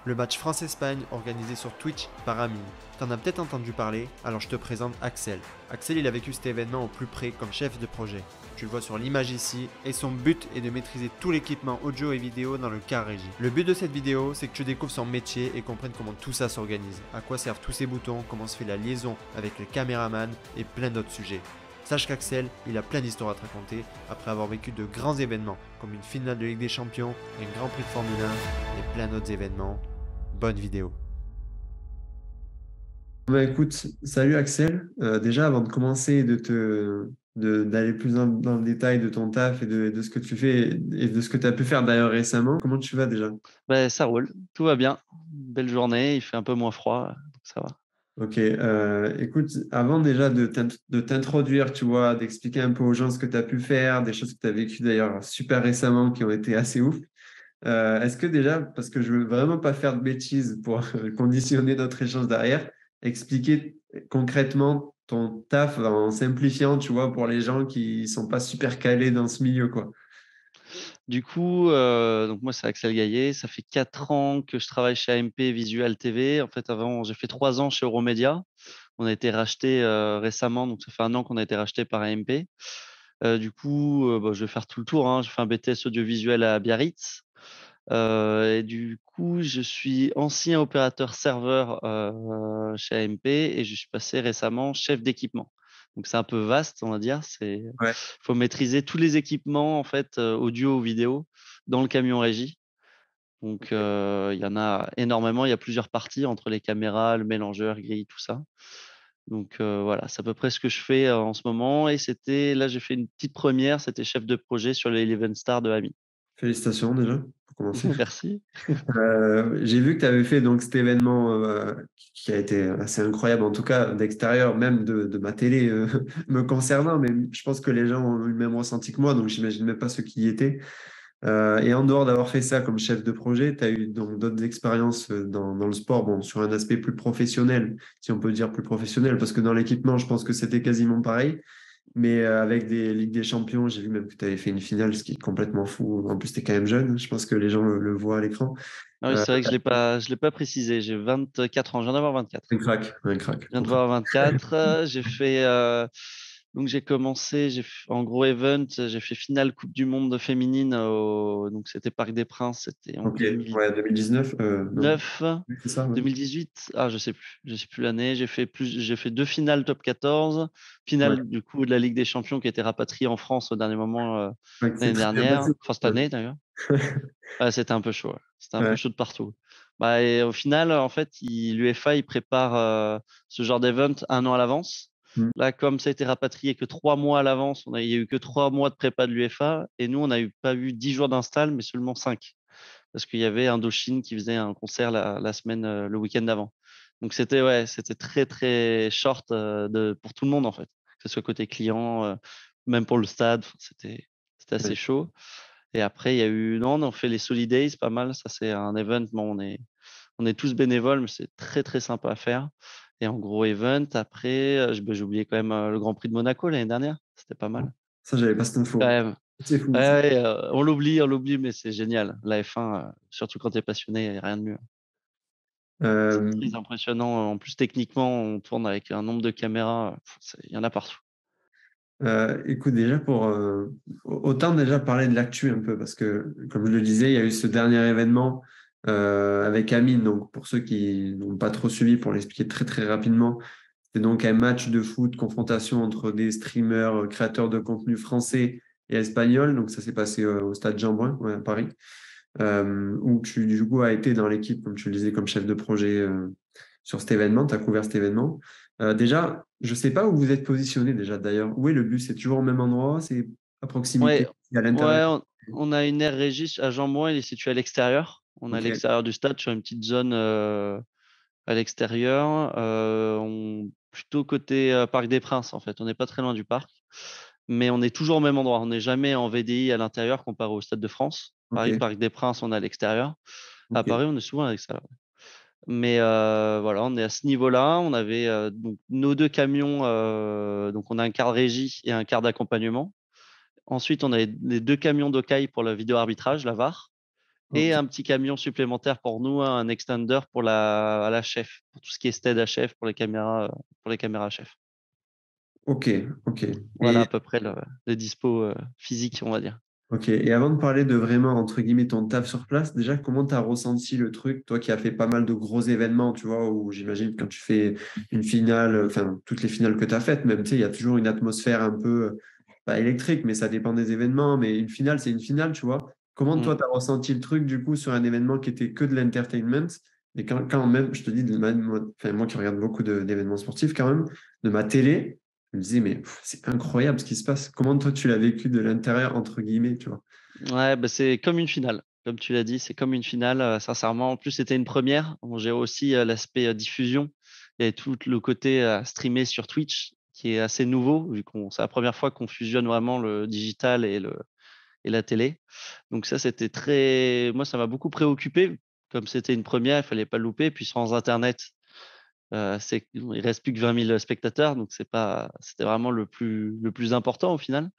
Le match France-Espagne organisé sur Twitch par Amine. T'en as peut-être entendu parler, alors je te présente Axel. Axel, il a vécu cet événement au plus près comme chef de projet. Tu le vois sur l'image ici, et son but est de maîtriser tout l'équipement audio et vidéo dans le car régie. Le but de cette vidéo, c'est que tu découvres son métier et comprennes comment tout ça s'organise, à quoi servent tous ces boutons, comment se fait la liaison avec le caméraman et plein d'autres sujets. Sache qu'Axel, il a plein d'histoires à te raconter après avoir vécu de grands événements, comme une finale de Ligue des Champions, un Grand Prix de Formule 1 et plein d'autres événements. Bonne vidéo. Bah, écoute, salut Axel. Déjà, avant de commencer d'aller plus dans le détail de ton taf et de ce que tu fais et de ce que tu as pu faire d'ailleurs récemment, comment tu vas déjà? Ben, ça roule, tout va bien. Belle journée, il fait un peu moins froid, donc ça va. Ok, écoute, avant déjà de t'introduire, tu vois, d'expliquer un peu aux gens ce que tu as pu faire, des choses que tu as vécues d'ailleurs super récemment qui ont été assez ouf. Est-ce que déjà, parce que je veux vraiment pas faire de bêtises pour conditionner notre échange derrière, expliquer concrètement ton taf en simplifiant, tu vois, pour les gens qui sont pas super calés dans ce milieu, quoi. Du coup, donc moi c'est Axel Gaillet, ça fait 4 ans que je travaille chez AMP Visual TV. En fait, avant, j'ai fait 3 ans chez Euromédia. On a été racheté récemment, donc ça fait 1 an qu'on a été racheté par AMP. Du coup, bah, je vais faire tout le tour, hein. J'ai fait un BTS audiovisuel à Biarritz. Et du coup, je suis ancien opérateur serveur chez AMP et je suis passé récemment chef d'équipement. Donc c'est un peu vaste, on va dire. Ouais. Faut maîtriser tous les équipements en fait audio ou vidéo dans le camion régie. Donc il y en a énormément. Il y a plusieurs parties entre les caméras, le mélangeur, grille, tout ça. Donc voilà, c'est à peu près ce que je fais en ce moment. Et là, j'ai fait une petite première. C'était chef de projet sur les Eleven Star de Ami. Félicitations déjà, pour commencer. Merci. J'ai vu que tu avais fait donc cet événement qui a été assez incroyable, en tout cas d'extérieur, même de ma télé me concernant, mais je pense que les gens ont eu le même ressenti que moi, donc j'imagine même pas ceux qui y étaient. Et en dehors d'avoir fait ça comme chef de projet, tu as eu donc d'autres expériences dans le sport, bon, sur un aspect plus professionnel, si on peut dire plus professionnel, parce que dans l'équipement, je pense que c'était quasiment pareil. Mais avec des Ligues des Champions, j'ai vu même que tu avais fait une finale, ce qui est complètement fou. En plus, tu es quand même jeune, je pense que les gens le voient à l'écran. Ah oui, Euh, c'est vrai que je l'ai pas précisé. J'ai 24 ans. Je viens d'avoir 24. un crack, un crack. Je viens de voir 24. J'ai fait, donc j'ai commencé, en gros event, j'ai fait finale Coupe du Monde féminine donc c'était Parc des Princes, c'était en Ok, ouais, 2019, non, 2009, oui, c'est ça, ouais. 2018. Ah, je sais plus l'année. J'ai fait 2 finales top 14, Ouais, finale du coup de la Ligue des Champions qui a été rapatriée en France au dernier moment ouais, c'est l'année très bien dernière, passé. enfin cette Ouais. année d'ailleurs. Ouais, c'était un peu chaud. Ouais. C'était un peu Ouais. chaud de partout. Bah, et au final, en fait, l'UEFA, il prépare ce genre d'event 1 an à l'avance. Mm. Là, comme ça a été rapatrié que 3 mois à l'avance, il y a eu que 3 mois de prépa de l'UEFA. Et nous, on n'a pas eu 10 jours d'install, mais seulement 5. Parce qu'il y avait Indochine qui faisait un concert la semaine, le week-end d'avant. Donc, c'était très, très short pour tout le monde, en fait. Que ce soit côté client, même pour le stade. Enfin, c'était assez Ouais. chaud. Et après, il y a eu, non, on a fait les Solid Days, pas mal. Ça, c'est un event. Bon, on est tous bénévoles, mais c'est très, très sympa à faire. Et en gros, event. Après, j'ai oublié quand même le Grand Prix de Monaco l'année dernière. C'était pas mal. Ça, j'avais pas cette Quand info. même. C'est fou. Ouais, ouais, on l'oublie, mais c'est génial. La F1, surtout quand tu es passionné, il n'y a rien de mieux. C'est Euh, très impressionnant. En plus, techniquement, on tourne avec un nombre de caméras. Il y en a partout. écoute, déjà autant déjà parler de l'actu un peu, parce que comme je le disais, il y a eu ce dernier événement avec Amine. Donc pour ceux qui n'ont pas trop suivi, pour l'expliquer très très rapidement, c'est donc un match de foot, confrontation entre des streamers, créateurs de contenu français et espagnols. Donc ça s'est passé au stade Jean-Brun, ouais, à Paris, où tu du coup as été dans l'équipe, comme tu le disais, comme chef de projet sur cet événement. Tu as couvert cet événement. Déjà, je sais pas où vous êtes positionné déjà d'ailleurs. Où est le bus? C'est toujours au même endroit? C'est à proximité? Ouais, C'est à l'intérieur? ouais, on a une aire régie à Jean-Bouin, il est situé à l'extérieur. On est à Ok, l'extérieur du stade, sur une petite zone à l'extérieur. Plutôt côté Parc des Princes, en fait. On n'est pas très loin du parc, mais on est toujours au même endroit. On n'est jamais en VDI à l'intérieur comparé au Stade de France. ok, Paris, Parc des Princes, on est à l'extérieur. À ok. Paris, on est souvent à l'extérieur. Mais voilà, on est à ce niveau-là. On avait donc nos 2 camions. Donc, on a un quart de régie et un quart d'accompagnement. Ensuite, on a les 2 camions d'Okai pour le vidéo arbitrage, la VAR. et Ok, un petit camion supplémentaire pour nous, hein, un extender pour à la chef, pour tout ce qui est stead HF pour les caméras HF. ok, ok. Voilà Et à peu près le dispo physique, on va dire. ok. Et avant de parler de vraiment, entre guillemets, ton taf sur place, déjà, comment tu as ressenti le truc, toi qui as fait pas mal de gros événements, tu vois, où j'imagine que quand tu fais une finale, enfin, toutes les finales que tu as faites, même, tu sais, il y a toujours une atmosphère un peu, pas électrique, mais ça dépend des événements. Mais une finale, c'est une finale, tu vois. Comment Mm. toi, tu as ressenti le truc, du coup, sur un événement qui était que de l'entertainment? Et quand même, je te dis, enfin, moi qui regarde beaucoup d'événements sportifs, quand même, de ma télé, je me disais, mais pff, c'est incroyable ce qui se passe. Comment toi, tu l'as vécu de l'intérieur, entre guillemets, tu vois? Ouais, bah, c'est comme une finale. Comme tu l'as dit, c'est comme une finale, sincèrement. En plus, c'était une première. Bon, j'ai aussi l'aspect diffusion et tout le côté streamer sur Twitch qui est assez nouveau, vu qu'on c'est la première fois qu'on fusionne vraiment le digital et la télé. Donc ça, c'était très. Moi, ça m'a beaucoup préoccupé. Comme c'était une première, il fallait pas le louper. Puis sans Internet, il reste plus que 20 000 spectateurs, donc c'était vraiment le plus important au final.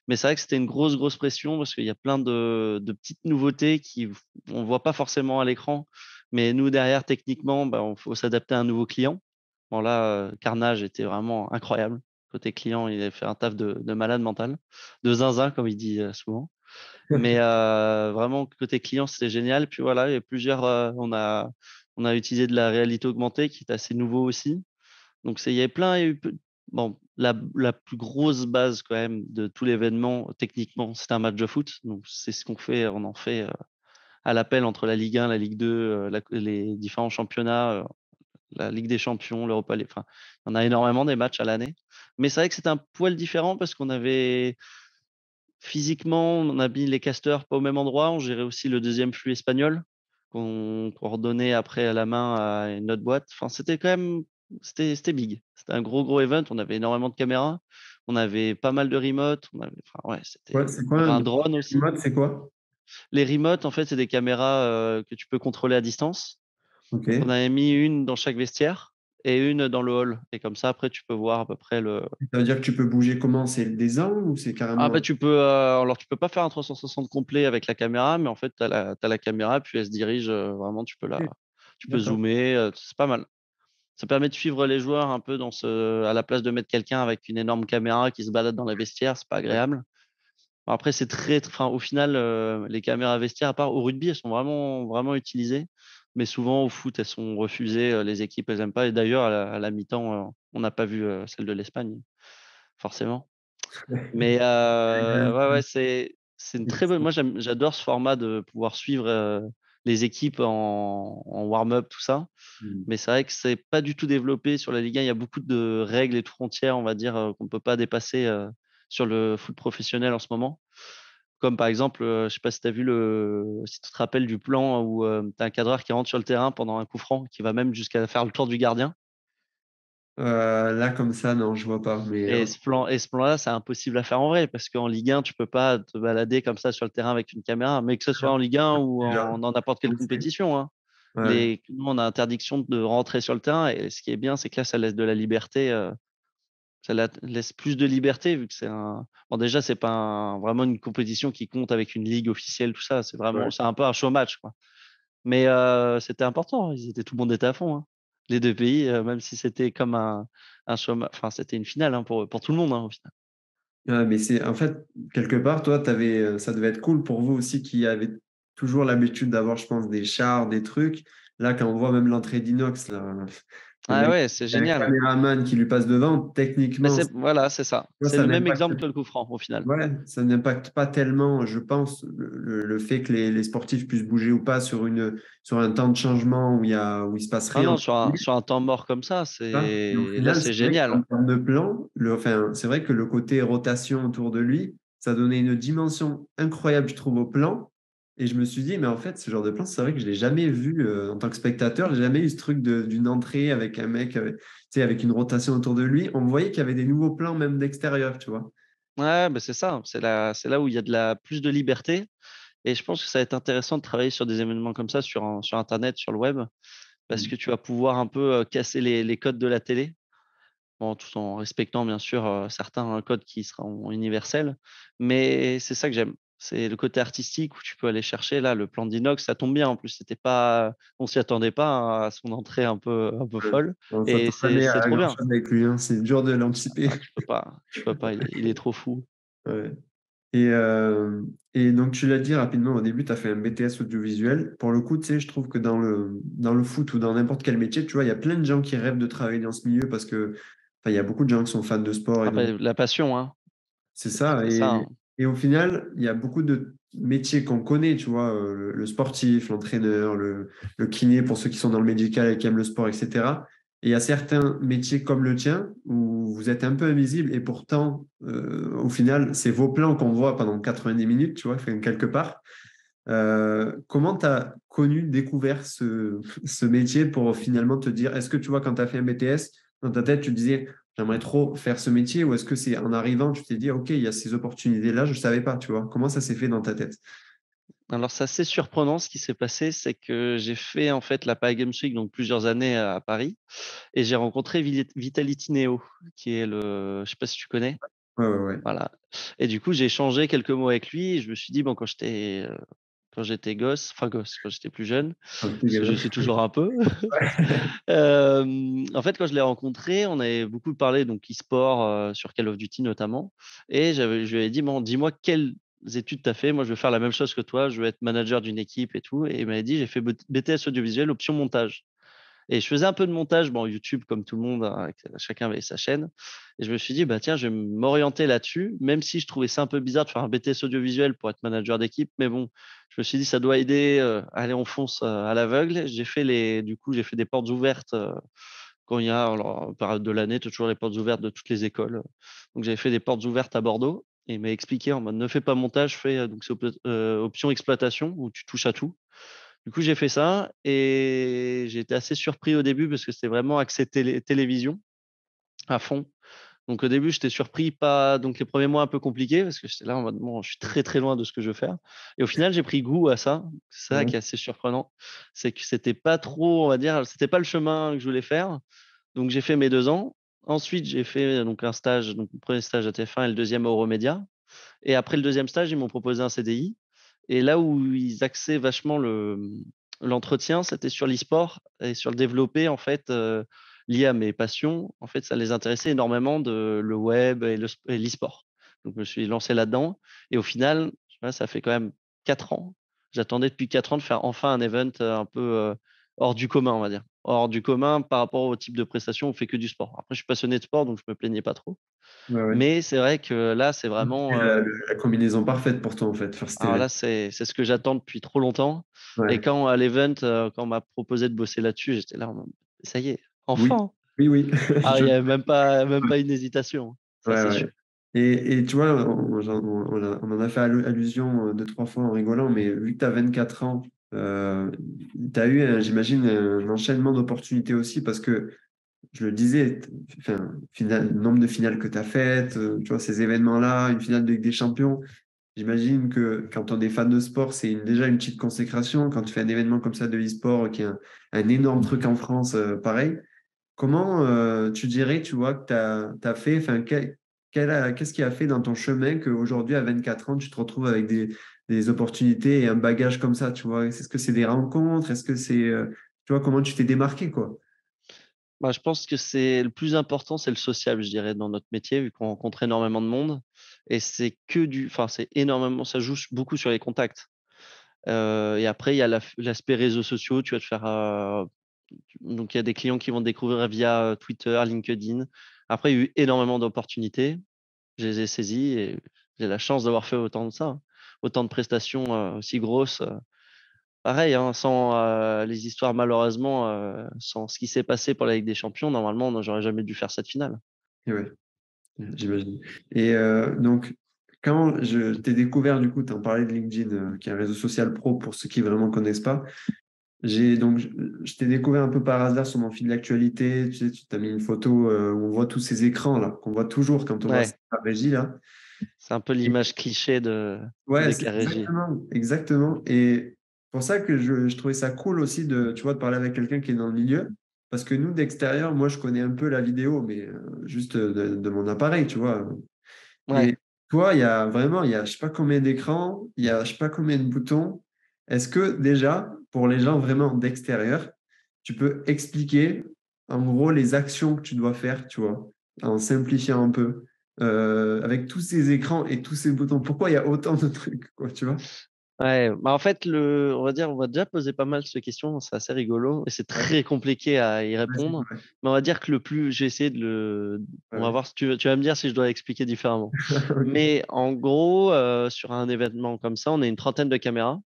Mais c'est vrai que c'était une grosse pression parce qu'il y a plein de petites nouveautés qui on voit pas forcément à l'écran. Mais nous, derrière, techniquement, bah, on faut s'adapter à un nouveau client. Bon, là, Carnage était vraiment incroyable. Côté client, il a fait un taf de malade mental, de zinzin, comme il dit souvent. Mais vraiment, côté client, c'était génial. Puis voilà, il y a on a utilisé de la réalité augmentée qui est assez nouveau aussi. Donc, il y avait plein, il y a eu bon, la plus grosse base quand même de tout l'événement, techniquement, c'était un match de foot. Donc, c'est ce qu'on fait, on en fait à l'appel entre la Ligue 1, la Ligue 2, les différents championnats, la Ligue des Champions, l'Europa League. Enfin, on a énormément des matchs à l'année. Mais c'est vrai que c'était un poil différent parce qu'on avait physiquement, on a mis les casteurs pas au même endroit. On gérait aussi le deuxième flux espagnol qu'on redonnait après à la main à une autre boîte. Enfin, c'était quand même, c'était big. C'était un gros event. On avait énormément de caméras. On avait pas mal de remotes. Enfin, ouais, Ouais, c'est on quoi avait un un drone aussi. mode, c'est quoi? Les remotes, en fait, c'est des caméras que tu peux contrôler à distance. Ok. Donc, on avait mis une dans chaque vestiaire et une dans le hall. Et comme ça, après, tu peux voir à peu près Ça veut dire que tu peux bouger comment? C'est des angles ou c'est Ah carrément. bah alors tu peux pas faire un 360 complet avec la caméra, mais en fait t'as la caméra puis elle se dirige vraiment Ok, tu peux d'accord. zoomer, c'est pas mal. Ça permet de suivre les joueurs un peu à la place de mettre quelqu'un avec une énorme caméra qui se balade dans les vestiaires, c'est pas agréable. Bon, après c'est enfin au final les caméras vestiaires à part au rugby elles sont vraiment utilisées, mais souvent au foot elles sont refusées, les équipes elles aiment pas et d'ailleurs à la mi-temps on n'a pas vu celle de l'Espagne forcément. Mais ouais, c'est une très bonne. Moi, j'adore ce format de pouvoir suivre les équipes en warm-up, tout ça. Hmm. Mais c'est vrai que c'est pas du tout développé sur la Ligue 1. Il y a beaucoup de règles et de frontières, on va dire, qu'on ne peut pas dépasser sur le foot professionnel en ce moment. Comme par exemple, je sais pas si tu as vu si tu te rappelles du plan où tu as un cadreur qui rentre sur le terrain pendant un coup franc, qui va même jusqu'à faire le tour du gardien. Là, comme ça, non, je vois pas. Mais Et ce plan-là, c'est impossible à faire en vrai parce qu'en Ligue 1, tu peux pas te balader comme ça sur le terrain avec une caméra, mais que ce soit en Ligue 1 ou déjà, dans n'importe quelle on le sait. compétition, hein. Ouais. Nous, on a interdiction de rentrer sur le terrain et ce qui est bien, c'est que là, ça laisse de la liberté, laisse plus de liberté vu que bon, déjà, c'est pas vraiment une compétition qui compte avec une ligue officielle, tout ça. Ouais. C'est un peu un show match, quoi. Mais c'était important. Tout le monde était à fond, hein. Les deux pays, même si c'était comme un show, enfin, c'était une finale hein, pour tout le monde, hein, au final. Ouais, mais c'est en fait, quelque part, toi, ça devait être cool pour vous aussi qui avez toujours l'habitude d'avoir, je pense, des chars, des trucs. Là, quand on voit même l'entrée d'Inox, là, le Ah mec, ouais, c'est il y a un génial. caméraman qui lui passe devant, Mais techniquement, voilà, c'est ça. moi, C'est ça le même n'impacte exemple que le coup franc au final. ouais, ça n'impacte pas tellement, je pense, le fait que les sportifs puissent bouger ou pas sur un temps de changement où il se passe Ah rien. non, sur un temps mort comme ça, Et au là, final, c'est c'est vrai qu'en génial. termes de plan, enfin, c'est vrai que le côté rotation autour de lui, ça donnait une dimension incroyable, je trouve, au plan. Et je me suis dit, mais en fait, ce genre de plan, c'est vrai que je ne l'ai jamais vu en tant que spectateur. J'ai jamais eu ce truc d'une entrée avec un mec, tu sais, avec une rotation autour de lui. On voyait qu'il y avait des nouveaux plans, même d'extérieur, tu vois. Ouais, bah c'est ça. C'est là où il y a plus de liberté. Et je pense que ça va être intéressant de travailler sur des événements comme ça sur Internet, sur le web, parce Mm. que tu vas pouvoir un peu casser les codes de la télé. Bon, tout en respectant bien sûr certains codes qui seront universels. Mais c'est ça que j'aime. C'est le côté artistique où tu peux aller chercher là le plan d'Inox, ça tombe bien en plus, c'était pas on s'y attendait pas hein, à son entrée un peu Ouais. folle On et s'attend jamais c'est à trop bien. grand-chose avec lui, hein. C'est dur de l'anticiper. Ah, tu peux pas, il est trop fou. Ouais. Et, euh, et donc, tu l'as dit rapidement au début, tu as fait un BTS audiovisuel. Pour le coup, tu sais, je trouve que dans le foot ou dans n'importe quel métier, tu vois, il y a plein de gens qui rêvent de travailler dans ce milieu parce que, enfin, il y a beaucoup de gens qui sont fans de sport et donc Après la passion, hein, c'est ça. c'est ça, hein. Et au final, il y a beaucoup de métiers qu'on connaît, tu vois, le sportif, l'entraîneur, le kiné pour ceux qui sont dans le médical et qui aiment le sport, etc. Et il y a certains métiers comme le tien où vous êtes un peu invisible et pourtant, au final, c'est vos plans qu'on voit pendant 90 minutes, tu vois, enfin, quelque part. Comment tu as connu, découvert ce métier pour finalement te dire, est-ce que tu vois, quand tu as fait un BTS, dans ta tête, tu te disais, j'aimerais trop faire ce métier, ou est-ce que c'est en arrivant, tu t'es dit, OK, il y a ces opportunités-là, je ne savais pas, tu vois. Comment ça s'est fait dans ta tête? Alors c'est assez surprenant ce qui s'est passé, c'est que j'ai fait en fait la Paris Games Week donc plusieurs années à Paris et j'ai rencontré Vitality Neo qui est je sais pas si tu connais? Ouais, ouais, ouais. Voilà et du coup, j'ai échangé quelques mots avec lui et je me suis dit bon quand j'étais gosse, enfin gosse, quand j'étais plus jeune, Un petit parce que je gamin. suis toujours un peu. En fait, quand je l'ai rencontré, on avait beaucoup parlé donc e-sport, sur Call of Duty notamment et je lui avais dit: «Bon, dis-moi quelles études tu as fait? Moi, je veux faire la même chose que toi, je veux être manager d'une équipe et tout» et il m'avait dit: «J'ai fait BTS audiovisuel, option montage». Et je faisais un peu de montage, bon, YouTube comme tout le monde, hein, chacun avait sa chaîne. Et je me suis dit, bah tiens, je vais m'orienter là-dessus, même si je trouvais ça un peu bizarre de faire un BTS audiovisuel pour être manager d'équipe. Mais bon, je me suis dit, ça doit aider. Allez, on fonce à l'aveugle. Du coup, j'ai fait des portes ouvertes quand il y a, alors, en période de l'année, tu as toujours les portes ouvertes de toutes les écoles. Donc, j'avais fait des portes ouvertes à Bordeaux. Et il m'a expliqué en mode, ne fais pas montage, donc c'est option exploitation où tu touches à tout. Du coup, j'ai fait ça et j'ai été assez surpris au début parce que c'était vraiment axé télévision à fond. Donc au début, j'étais surpris, pas donc les premiers mois un peu compliqués parce que j'étais là en mode bon, je suis très très loin de ce que je veux faire. Et au final, j'ai pris goût à ça. C'est ça Ouais. qui est assez surprenant, c'est que c'était pas trop, on va dire, c'était pas le chemin que je voulais faire. Donc j'ai fait mes 2 ans. Ensuite, j'ai fait donc un stage, donc le premier stage à TF1 et le deuxième à Euromédia. Et après le deuxième stage, ils m'ont proposé un CDI. Et là où ils axaient vachement l'entretien, c'était sur l'e-sport et sur le développer, en fait, lié à mes passions. En fait, ça les intéressait énormément de le web et l'e-sport. Donc, je me suis lancé là-dedans. Et au final, tu vois, ça fait quand même 4 ans. J'attendais depuis 4 ans de faire enfin un event un peu hors du commun, on va dire. Hors du commun par rapport au type de prestation, on fait que du sport. Après, je suis passionné de sport, donc je me plaignais pas trop. Ouais, ouais. Mais c'est vrai que là, c'est C'est vraiment la combinaison parfaite pour toi, en fait, faire cet alors événement. là, c'est ce que j'attends depuis trop longtemps et Ouais. quand à l'event, quand on m'a proposé de bosser là-dessus, j'étais là en mode: «Ça y est, Oui, enfin!» oui, oui. Ah, il Je- y avait même pas une hésitation, ça, Ouais, c'est ouais. sûr. Et tu vois, on en a fait allusion 2, 3 fois en rigolant, mais vu que tu as 24 ans, tu as eu, j'imagine, un enchaînement d'opportunités aussi, parce que je le disais, enfin, nombre de finales que tu as faites, tu vois, ces événements-là, une finale de Ligue des Champions, j'imagine que quand on est fan de sport, c'est déjà une petite consécration. Quand tu fais un événement comme ça de e-sport, qui est un énorme truc en France, pareil, comment tu dirais, tu vois, que tu as fait, enfin, qu'est-ce qui a fait dans ton chemin qu'aujourd'hui, à 24 ans, tu te retrouves avec des opportunités et un bagage comme ça, tu vois? Est-ce que c'est des rencontres? Est-ce que c'est, tu vois, comment tu t'es démarqué, quoi? Bah, je pense que c'est le plus important, c'est le social, je dirais, dans notre métier, vu qu'on rencontre énormément de monde et c'est énormément ça joue beaucoup sur les contacts. Et après, il y a l'aspect réseaux sociaux, tu vas te faire, donc il y a des clients qui vont te découvrir via, Twitter, LinkedIn. Après, il y a eu énormément d'opportunités. Je les ai saisis et j'ai la chance d'avoir fait autant de ça, hein. Autant de prestations, aussi grosses, pareil, hein, sans, les histoires malheureusement, sans ce qui s'est passé pour la Ligue des Champions, normalement, non, j'aurais jamais dû faire cette finale. Et ouais, j'imagine. Et donc, quand je t'ai découvert, du coup, tu en parlais de LinkedIn, qui est un réseau social pro pour ceux qui vraiment connaissent pas. Je t'ai découvert un peu par hasard sur mon fil d'actualité. Tu sais, tu t'as mis une photo où on voit tous ces écrans là, qu'on voit toujours quand on voit Ouais, ça à régie là. c'est un peu Et l'image cliché de ouais, des c'est KRJ. exactement, exactement. Et pour ça que je trouvais ça cool aussi de, tu vois, de parler avec quelqu'un qui est dans le milieu. Parce que nous, d'extérieur, moi, je connais un peu la vidéo, mais juste de mon appareil, tu vois. Ouais, toi, il y a je sais pas combien d'écrans, il y a je sais pas combien de boutons. Est-ce que déjà, pour les gens vraiment d'extérieur, tu peux expliquer en gros les actions que tu dois faire, tu vois, en simplifiant un peu, avec tous ces écrans et tous ces boutons. Pourquoi il y a autant de trucs, quoi, tu vois? Ouais, bah en fait, on va déjà poser pas mal de questions, c'est assez rigolo et c'est Ouais, très compliqué à y vas-y, répondre. ouais. Mais on va dire que j'ai essayé on va Ouais. voir si tu vas me dire si je dois expliquer différemment. Ok. Mais en gros, sur un événement comme ça, on est une trentaine de caméras.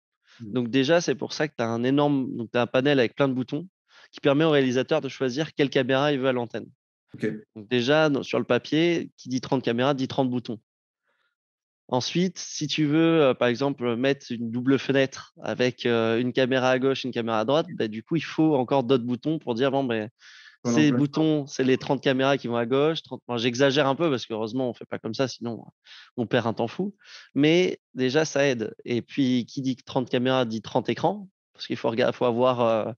Donc déjà, c'est pour ça que tu as donc tu un panel avec plein de boutons qui permet au réalisateur de choisir quelle caméra il veut à l'antenne. Ok. Donc déjà, sur le papier, qui dit 30 caméras, dit 30 boutons. Ensuite, si tu veux, par exemple, mettre une double fenêtre avec une caméra à gauche, une caméra à droite, bah, du coup, il faut encore d'autres boutons pour dire, bon, ben, Pour ces l'emplacement. boutons, c'est les 30 caméras qui vont à gauche. 30... Bon, j'exagère un peu parce qu'heureusement, on ne fait pas comme ça, sinon on perd un temps fou. Mais déjà, ça aide. Et puis, qui dit 30 caméras dit 30 écrans, parce qu'il faut avoir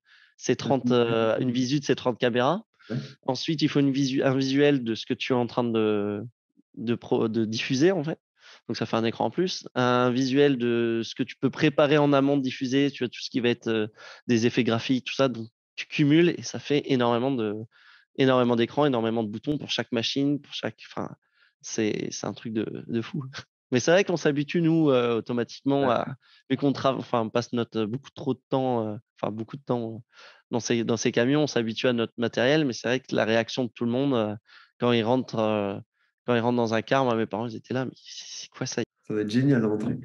une visu de ces 30 caméras. Ouais. Ensuite, il faut un visuel de ce que tu es en train de diffuser, en fait. Donc, ça fait un écran en plus. Un visuel de ce que tu peux préparer en amont de diffuser, tu vois, tout ce qui va être des effets graphiques, tout ça. Donc, tu cumules et ça fait énormément d'écrans, énormément de boutons pour chaque machine, enfin, c'est un truc de fou. Mais c'est vrai qu'on s'habitue, nous, automatiquement, vu qu'on enfin, on passe beaucoup trop de temps, enfin, beaucoup de temps dans ces camions, on s'habitue à notre matériel, mais c'est vrai que la réaction de tout le monde, quand ils rentrent, euh, quand ils rentrent dans un car, moi, mes parents, ils étaient là, mais c'est quoi ça? Ça va être génial à rentrer.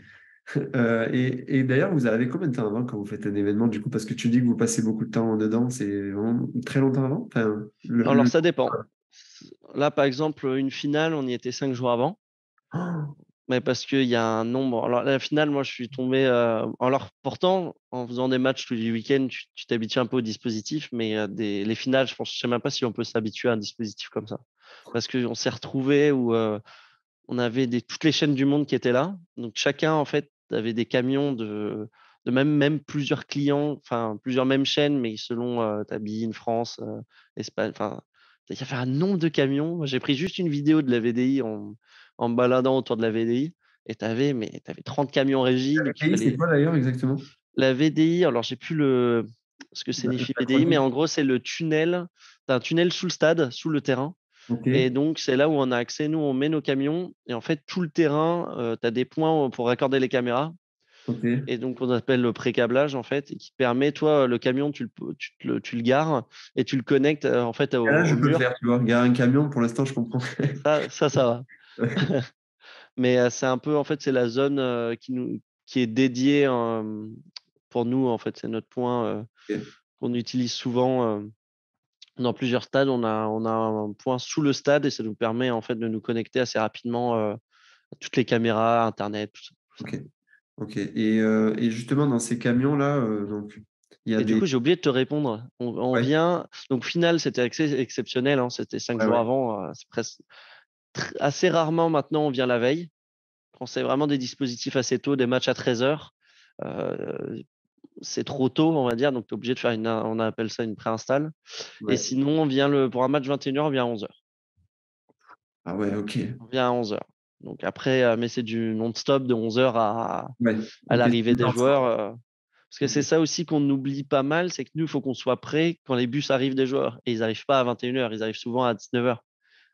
Et d'ailleurs, vous avez combien de temps avant quand vous faites un événement, du coup, parce que tu dis que vous passez beaucoup de temps dedans, c'est vraiment très longtemps avant? Enfin, Alors, ça dépend. Là, par exemple, une finale, on y était 5 jours avant. Oh, Mais parce qu'il y a un nombre. Alors, la finale, moi, je suis tombé. Alors, pourtant, en faisant des matchs tous les week-ends, tu t'habitues un peu au dispositif, mais les finales, je sais même pas si on peut s'habituer à un dispositif comme ça. Parce qu'on s'est retrouvé où on avait toutes les chaînes du monde qui étaient là. Donc, chacun, en fait, avait des camions de même plusieurs clients, enfin, plusieurs mêmes chaînes, mais selon Tabine, France, Espagne. Enfin, il y avait un nombre de camions. Moi, j'ai pris juste une vidéo de la VDI en me baladant autour de la VDI. Et t'avais 30 camions en régie. la Donc, il VDI, c'est fallait. quoi d'ailleurs exactement? La VDI, alors, j'ai plus ce que signifie VDI, mais L'acronyme. en gros, c'est le tunnel. T'as un tunnel sous le stade, sous le terrain. Ok, Et donc, c'est là où on a accès. Nous, on met nos camions. Et en fait, tout le terrain, tu as des points pour raccorder les caméras. ok. Et donc, on appelle le pré-câblage, en fait, et qui permet, toi, le camion, tu le gares et tu le connectes, en fait, Et là, je au peux le mur. faire, tu vois. Garer un camion, pour l'instant, je comprends. Ça va. Ouais. Mais c'est un peu, en fait, c'est la zone qui est dédiée pour nous, en fait. C'est notre point Ok. qu'on utilise souvent. Dans plusieurs stades, on a un point sous le stade et ça nous permet, en fait, de nous connecter assez rapidement toutes les caméras, Internet, tout ça. Ok. Ok. Et justement, dans ces camions-là, donc, il y a Et du des. coup, j'ai oublié de te répondre. On Ouais, vient. Donc, finale, c'était exceptionnel, hein, c'était cinq ouais, jours ouais. avant. C'est presque assez rarement maintenant, on vient la veille. Quand c'est vraiment des dispositifs assez tôt, des matchs à 13h, c'est trop tôt, on va dire. Donc, tu es obligé de faire on appelle ça une préinstall. Et Ouais. sinon, pour un match 21h, on vient à 11h. Ah ouais, ok. On vient à 11h. Donc, après, mais c'est du non-stop de 11h Ouais. à Ok, c'est l'arrivée des intense, joueurs. quoi. Parce que Ok. c'est ça aussi qu'on oublie pas mal, c'est que nous, il faut qu'on soit prêt quand les bus arrivent des joueurs. Et ils n'arrivent pas à 21h, ils arrivent souvent à 19h.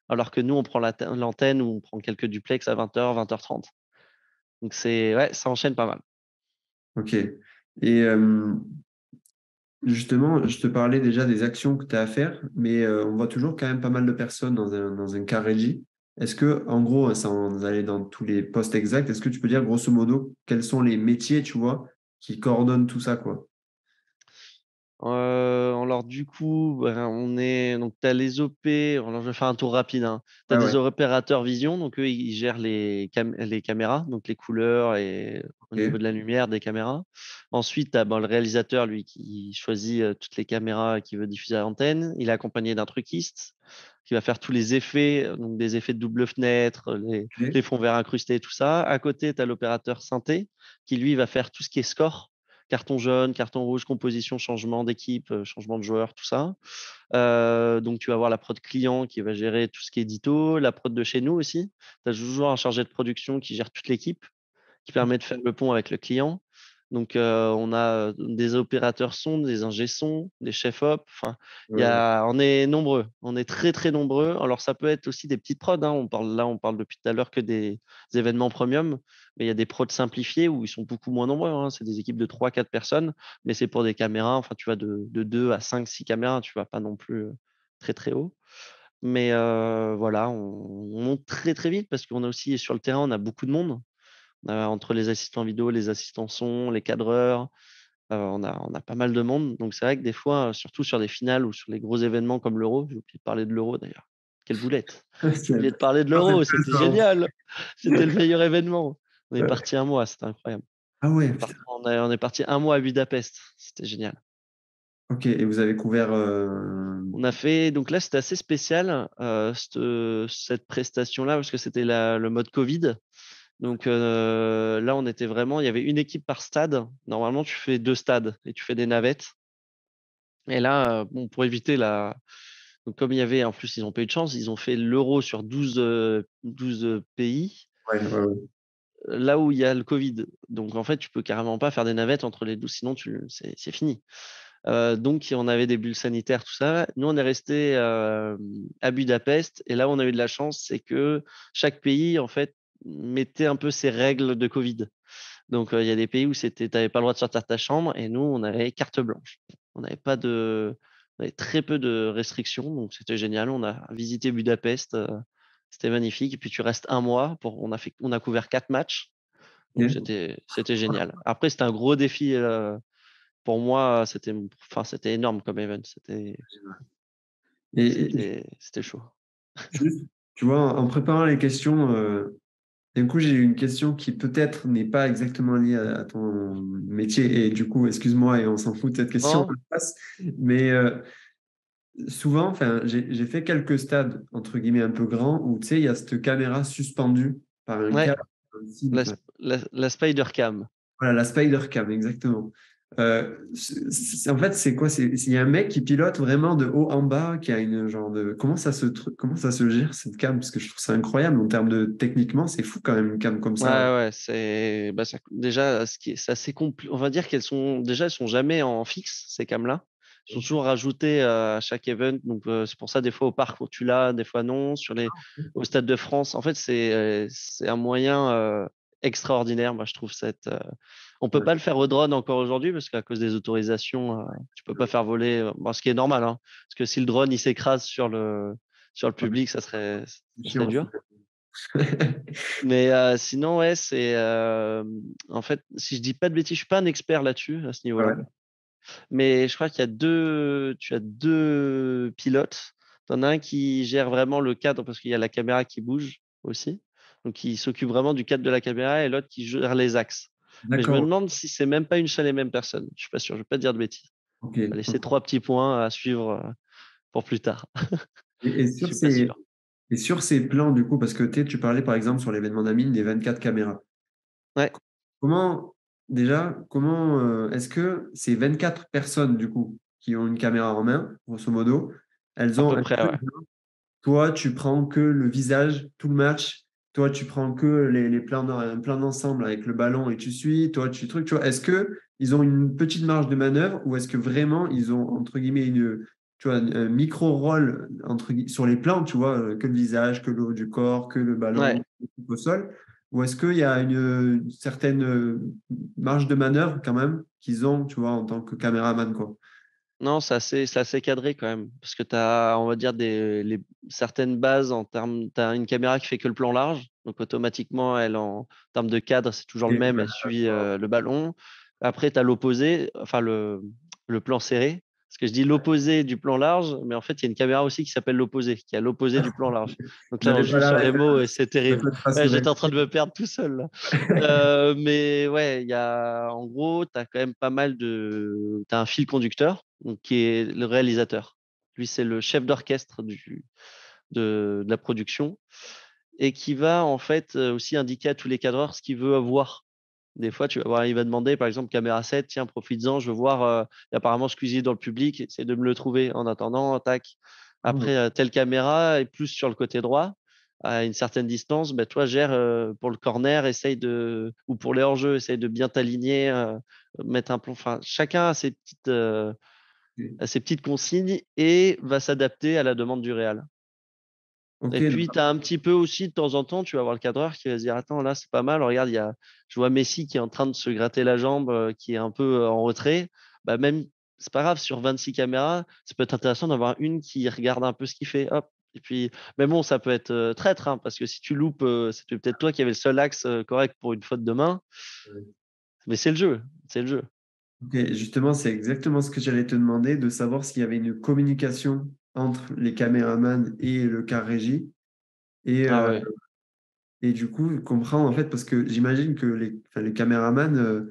Alors que nous, on prend l'antenne ou on prend quelques duplex à 20h, 20h30. Donc ouais, ça enchaîne pas mal. Ok. Et justement, je te parlais déjà des actions que tu as à faire, mais on voit toujours quand même pas mal de personnes dans un car régie. Est-ce que, en gros, sans aller dans tous les postes exacts, est-ce que tu peux dire grosso modo quels sont les métiers, tu vois, qui coordonnent tout ça, quoi? Alors du coup, ben, donc tu as les OP, alors je vais faire un tour rapide, hein. Tu as Ouais, des ouais. opérateurs vision, donc eux ils gèrent les caméras, donc les couleurs et au niveau Ok. de la lumière des caméras. Ensuite, tu as le réalisateur, lui, qui choisit toutes les caméras qu'il veut diffuser à l'antenne. Il est accompagné d'un truquiste qui va faire tous les effets, donc des effets de double fenêtre, les Ok. fonds verts incrustés, tout ça. À côté, tu as l'opérateur synthé qui lui va faire tout ce qui est score, carton jaune, carton rouge, composition, changement d'équipe, changement de joueur, tout ça. Donc, tu vas avoir la prod client qui va gérer tout ce qui est édito, la prod de chez nous aussi. Tu as toujours un chargé de production qui gère toute l'équipe, qui permet de faire le pont avec le client. Donc, on a des opérateurs son, des ingé son, des chefs op. Enfin, on est nombreux. On est très, très nombreux. Alors, ça peut être aussi des petites prods, hein. On parle depuis tout à l'heure que des événements premium, mais il y a des prods simplifiés où ils sont beaucoup moins nombreux, hein. C'est des équipes de 3-4 personnes, mais c'est pour des caméras. Enfin, tu vas de 2 à 5, 6 caméras. Tu vas pas non plus très, très haut. Mais voilà, on monte très, très vite parce qu'on a aussi sur le terrain, on a beaucoup de monde. Entre les assistants vidéo, les assistants son, les cadreurs, on a pas mal de monde. Donc c'est vrai que des fois, surtout sur des finales ou sur les gros événements comme l'Euro, j'ai oublié de parler de l'Euro d'ailleurs. Quelle boulette! J'ai oublié de parler de l'Euro, c'était génial! C'était le meilleur événement. On est parti un mois, c'était incroyable. Ah ouais, On est parti un mois à Budapest, c'était génial. ok. Et vous avez couvert. On a fait, donc là c'était assez spécial, cette prestation-là, parce que c'était le mode Covid. Donc là, on était vraiment, il y avait une équipe par stade. Normalement, tu fais 2 stades et tu fais des navettes. Et là, bon, pour éviter donc, comme il y avait, en plus, ils n'ont pas eu de chance, ils ont fait l'Euro sur 12 pays, Ouais, ouais, ouais. là où il y a le Covid. Donc en fait, tu peux carrément pas faire des navettes entre les 12, sinon c'est fini. Donc on avait des bulles sanitaires, tout ça. Nous, on est resté à Budapest. Et là où on a eu de la chance, c'est que chaque pays, en fait, mettait un peu ses règles de Covid. Donc, il y a des pays où tu n'avais pas le droit de sortir de ta chambre et nous, on avait carte blanche. On avait très peu de restrictions, donc c'était génial. On a visité Budapest, c'était magnifique. Et puis, tu restes un mois. On a couvert 4 matchs, donc Ok. c'était génial. Après, c'était un gros défi pour moi. C'était énorme comme event. Et C'était chaud. juste, tu vois, en préparant les questions, d'un coup, j'ai eu une question qui peut-être n'est pas exactement liée à ton métier. Et du coup, excuse-moi, et on s'en fout de cette question. Non. Mais souvent, enfin, j'ai fait quelques stades, entre guillemets, un peu grands, où tu sais, il y a cette caméra suspendue par un Ouais, câble. la Spider Cam. Voilà, la Spider Cam, exactement. En fait, c'est quoi? Il y a un mec qui pilote vraiment de haut en bas, qui a une genre de. Comment ça se gère cette cam? Parce que je trouve ça incroyable en termes de techniquement, c'est fou quand même une cam comme Ouais, ça. ouais, déjà, c'est assez compliqué. On va dire elles sont jamais en fixe, ces cams-là. Elles sont toujours rajoutées à chaque event. Donc, c'est pour ça, des fois, au parc, où tu l'as, des fois, non. Au Stade de France, en fait, c'est un moyen extraordinaire. Moi, je trouve on peut Ouais. pas le faire au drone encore aujourd'hui parce qu'à cause des autorisations, tu peux pas faire voler. Bon, ce qui est normal, hein, parce que si le drone, il s'écrase sur le public, C'est ça serait chiant, dur. Mais sinon, ouais, en fait, si je dis pas de bêtises, je suis pas un expert là-dessus, à ce Ouais. niveau-là. Mais je crois tu as deux pilotes. Tu en as un qui gère vraiment le cadre parce qu'il y a la caméra qui bouge aussi. Donc, il s'occupe vraiment du cadre de la caméra et l'autre qui gère les axes. Mais je me D'accord. demande si c'est même pas une seule et même personne. Je suis pas sûr, je vais pas te dire de bêtises. Ok. Je vais laisser 3 petits points à suivre pour plus tard. Et Je suis pas sûr. sur ces plans, du coup, parce que tu parlais par exemple sur l'événement d'Amine des 24 caméras. Ouais, Est-ce que ces 24 personnes, du coup, qui ont une caméra en main, grosso modo, à peu près, ouais. toi, tu prends que le visage, tout le match, toi, tu prends que les plans, un plan d'ensemble avec le ballon et tu suis, toi, tu vois, est-ce que ils ont une petite marge de manœuvre ou est-ce que vraiment ils ont, entre guillemets, tu vois, un micro-rôle sur les plans, tu vois, que le visage, que le haut du corps, que le ballon, Ouais. au sol? Ou est-ce qu'il y a une certaine marge de manœuvre quand même qu'ils ont, tu vois, en tant que caméraman, quoi? Non, c'est assez cadré quand même. Parce que tu as, on va dire, certaines bases en termes. Tu as une caméra qui fait que le plan large. Donc, automatiquement, en termes de cadre, c'est toujours le Et- même. Elle suit le ballon. Après, tu as l'opposé, enfin, le plan serré. Parce que je dis l'opposé du plan large, mais en fait, il y a une caméra aussi qui s'appelle l'opposé, qui a l'opposé du plan large. Donc là, on J'allais pas joue la sur les ref, mots et c'est je terrible. te laisse Ouais, rassurer. j'étais en train de me perdre tout seul, là. Mais ouais, en gros, tu as quand même pas mal de. Tu as un fil conducteur, donc, qui est le réalisateur. Lui, c'est le chef d'orchestre de la production et qui va en fait aussi indiquer à tous les cadreurs ce qu'il veut voir. Des fois, tu vas voir, il va demander, par exemple, caméra 7, tiens, profites-en, je veux voir, il y a apparemment ce cuisinier dans le public, essaie de me le trouver. En attendant, tac. Après, telle caméra est plus sur le côté droit, à une certaine distance, ben, toi, gère pour le corner, ou pour les hors-jeux, essaye de bien t'aligner, mettre un plan. Enfin, chacun a ses petites consignes et va s'adapter à la demande du réal. Ok, Et puis, tu as un petit peu aussi, de temps en temps, tu vas voir le cadreur qui va se dire, attends, là, c'est pas mal. Regarde, je vois Messi qui est en train de se gratter la jambe, qui est un peu en retrait. Bah, même, c'est pas grave, sur 26 caméras, ça peut être intéressant d'avoir une qui regarde un peu ce qu'il fait. Hop. Et puis, mais bon, ça peut être traître, hein, parce que si tu loupes, c'était peut-être toi qui avais le seul axe correct pour une faute de main. Mais c'est le jeu. C'est le jeu. Ok, justement, c'est exactement ce que j'allais te demander, de savoir s'il y avait une communication entre les caméramans et le car régie. Et, Ah ouais. et du coup, comprendre en fait, parce que j'imagine que les caméramans,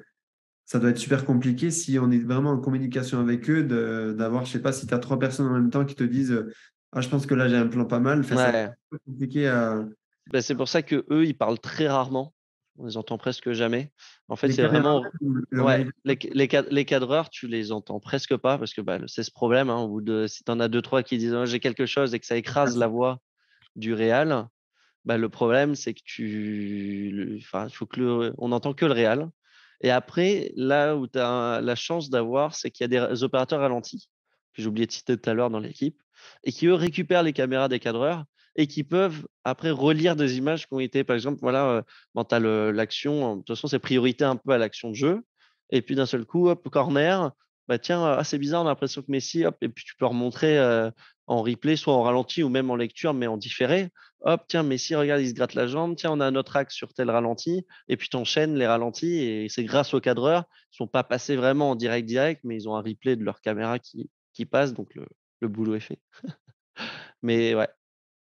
ça doit être super compliqué si on est vraiment en communication avec eux, d'avoir, je sais pas, si tu as trois personnes en même temps qui te disent ah, je pense que là j'ai un plan pas mal. Enfin, ça doit Ouais. être un peu compliqué à. Ben, c'est pour ça que eux, ils parlent très rarement. On les entend presque jamais. En fait, Les c'est caméramans vraiment. ou le Ouais, réalisateur. les cadreurs, tu les entends presque pas parce que bah, c'est ce problème. Hein, si tu en as deux, trois qui disent oh, j'ai quelque chose et que ça écrase la voix du réal, bah, le problème, c'est que enfin, il faut on n'entend que le réal. Et après, là où tu as la chance d'avoir, c'est qu'il y a des opérateurs ralentis, que j'ai oublié de citer tout à l'heure dans l'équipe, et qui, eux, récupèrent les caméras des cadreurs et qui peuvent après relire des images qui ont été, par exemple, voilà, quand tu as l'action, de toute façon, c'est priorité un peu à l'action de jeu. Et puis d'un seul coup, hop, corner, bah tiens, c'est bizarre, on a l'impression que Messi, hop, et puis tu peux remontrer en replay, soit en ralenti ou même en lecture, mais en différé. Hop, tiens, Messi, regarde, il se gratte la jambe. Tiens, on a un autre axe sur tel ralenti. Et puis, tu enchaînes les ralentis. Et c'est grâce aux cadreurs. Ils ne sont pas passés vraiment en direct, mais ils ont un replay de leur caméra qui passe. Donc, le boulot est fait. Mais ouais,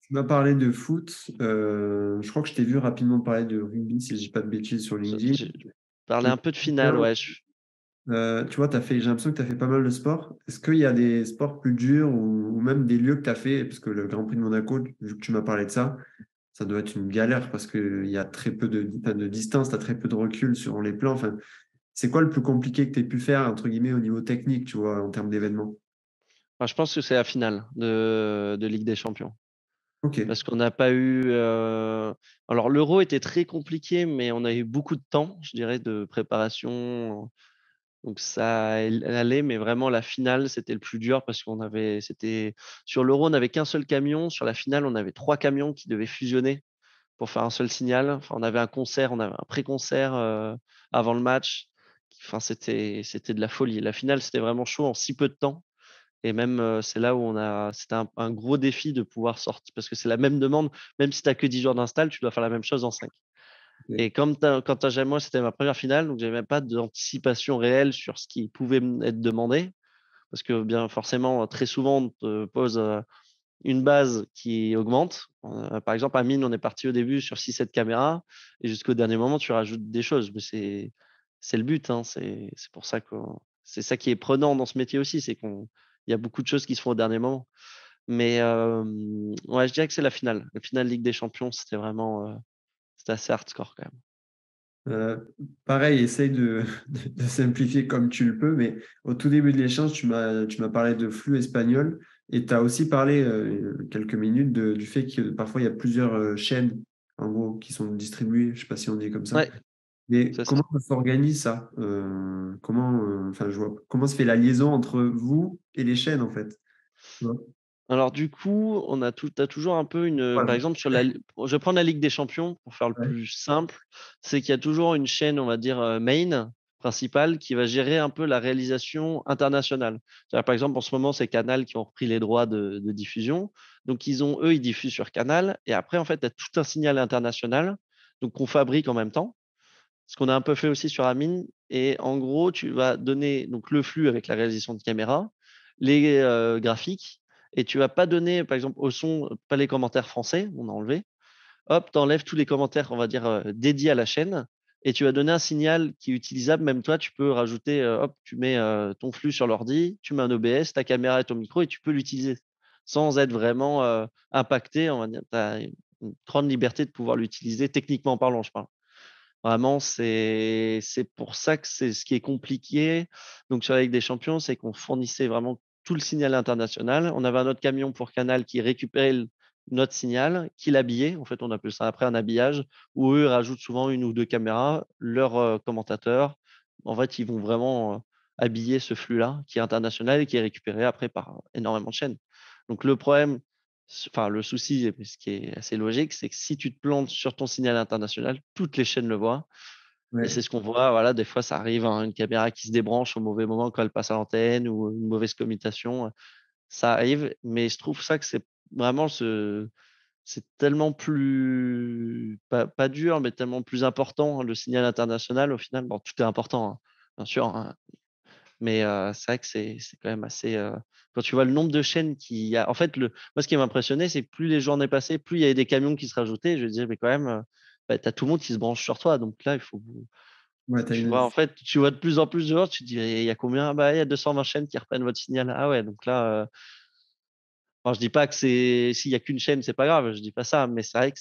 Tu m'as parlé de foot. Je crois que je t'ai vu rapidement parler de rugby, si je dis pas de bêtises, sur LinkedIn. je parlais Et un peu de finale. Ouais, tu vois, j'ai l'impression que tu as fait pas mal de sport. Est-ce qu'il y a des sports plus durs ou même des lieux que tu as fait? Parce que le Grand Prix de Monaco, vu que tu m'as parlé de ça doit être une galère parce qu'il y a très peu de distance, tu as très peu de recul sur les plans. Enfin, c'est quoi le plus compliqué que tu aies pu faire, entre guillemets, au niveau technique, tu vois, en termes d'événements? enfin, je pense que c'est la finale de Ligue des Champions. Ok. Parce qu'on n'a pas eu. Alors, l'Euro était très compliqué, mais on a eu beaucoup de temps, je dirais, de préparation. Donc ça allait, mais vraiment la finale, c'était le plus dur parce sur l'Euro, on n'avait qu'un seul camion. Sur la finale, on avait trois camions qui devaient fusionner pour faire un seul signal. Enfin, on avait un concert, on avait un pré-concert avant le match. Enfin, c'était de la folie. La finale, c'était vraiment chaud en si peu de temps. Et même, c'est là où c'était un gros défi de pouvoir sortir parce que c'est la même demande. Même si tu n'as que 10 jours d'install, tu dois faire la même chose en 5. Ok. Et quand moi, c'était ma première finale, donc j'avais même pas d'anticipation réelle sur ce qui pouvait être demandé, parce que bien forcément, très souvent, on te pose une base qui augmente. Par exemple, à Mine, on est parti au début sur 6-7 caméras, et jusqu'au dernier moment, tu rajoutes des choses. Mais c'est le but, hein, c'est pour ça que c'est ça qui est prenant dans ce métier aussi, c'est il y a beaucoup de choses qui se font au dernier moment. Mais ouais, je dirais que c'est la finale. La finale Ligue des Champions, c'était assez hardcore quand même. Euh, Pareil, essaye de simplifier comme tu le peux, mais au tout début de l'échange, tu m'as parlé de flux espagnol et tu as aussi parlé quelques minutes du fait que parfois il y a plusieurs chaînes en gros qui sont distribuées, je ne sais pas si on dit comme ça. Ouais, Mais c'est ça. comment ça s'organise ça? Enfin, je vois, comment se fait la liaison entre vous et les chaînes en fait? Tu vois. Alors du coup, t'as toujours un peu par Ouais. exemple je vais prendre la Ligue des Champions pour faire le Ouais. plus simple, c'est qu'il y a toujours une chaîne, on va dire main principale qui va gérer un peu la réalisation internationale. C'est-à-dire, par exemple, en ce moment, c'est Canal qui ont repris les droits de diffusion, donc ils diffusent sur Canal et après en fait, tu as tout un signal international, donc qu'on fabrique en même temps. Ce qu'on a un peu fait aussi sur Amine. Et en gros, tu vas donner donc le flux avec la réalisation de caméra, les graphiques, et tu vas pas donner, par exemple, au son, pas les commentaires français, on a enlevé. Hop, tu enlèves tous les commentaires, on va dire, dédiés à la chaîne, et tu vas donner un signal qui est utilisable. Même toi, tu peux rajouter, hop, tu mets ton flux sur l'ordi, tu mets un OBS, ta caméra et ton micro, et tu peux l'utiliser sans être vraiment impacté. On va dire, tu as une grande liberté de pouvoir l'utiliser, techniquement parlant, je parle. Vraiment, c'est pour ça que c'est ce qui est compliqué. Donc, sur la Ligue des Champions, c'est qu'on fournissait vraiment tout le signal international. On avait un autre camion pour Canal qui récupérait notre signal, qui l'habillait. En fait, on appelle ça après un habillage, où eux rajoutent souvent une ou deux caméras, leurs commentateurs. En fait, ils vont vraiment habiller ce flux-là, qui est international et qui est récupéré après par énormément de chaînes. Donc, le problème, enfin, le souci, et ce qui est assez logique, c'est que si tu te plantes sur ton signal international, toutes les chaînes le voient. Et Ouais. c'est ce qu'on voit. Voilà, des fois, ça arrive, hein, une caméra qui se débranche au mauvais moment quand elle passe à l'antenne ou une mauvaise commutation. Ça arrive, mais je trouve ça que c'est vraiment c'est tellement plus, pas dur, mais tellement plus important, hein, le signal international. Au final, bon, tout est important, hein, bien sûr, hein, mais c'est vrai que c'est quand même assez. Quand tu vois le nombre de chaînes qu'il y a. En fait, moi, ce qui m'impressionnait, c'est que plus les journées passaient, plus il y avait des camions qui se rajoutaient. Je disais, mais quand même, bah, tu as tout le monde qui se branche sur toi. Donc là, il faut. Ouais, t'as Tu une... vois, en fait, tu vois de plus en plus de gens. Tu te dis, il y a combien? Bah, il y a 220 chaînes qui reprennent votre signal. Ah ouais, donc là, enfin, je dis pas que s'il y a qu'une chaîne, c'est pas grave. Je dis pas ça. Mais c'est vrai que